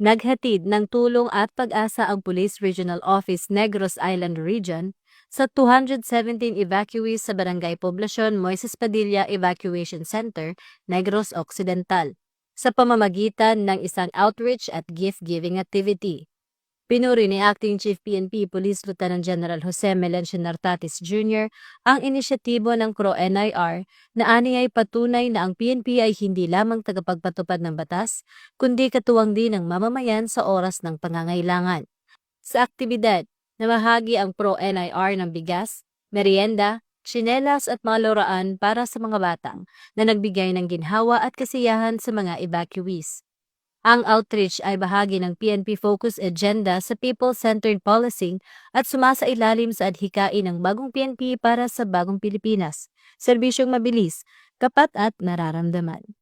Naghatid ng tulong at pag-asa ang Police Regional Office Negros Island Region sa 217 evacuees sa Barangay Poblasyon Moises Padilla Evacuation Center, Negros Occidental, sa pamamagitan ng isang outreach at gift-giving activity. Pinuri ni Acting Chief PNP Police Lieutenant General Jose Melencio Nartatis Jr. ang inisyatibo ng CRO-NIR na aniyay patunay na ang PNP ay hindi lamang tagapagpatupad ng batas, kundi katuwang din ng mamamayan sa oras ng pangangailangan. Sa aktibidad, namahagi ang PRO-NIR ng bigas, merienda, tsinelas at mga loraan para sa mga batang na nagbigay ng ginhawa at kasiyahan sa mga evacuees. Ang outreach ay bahagi ng PNP Focus Agenda sa People-Centered Policing at sumasailalim sa adhikain ng bagong PNP para sa bagong Pilipinas, serbisyong mabilis, kapat at nararamdaman.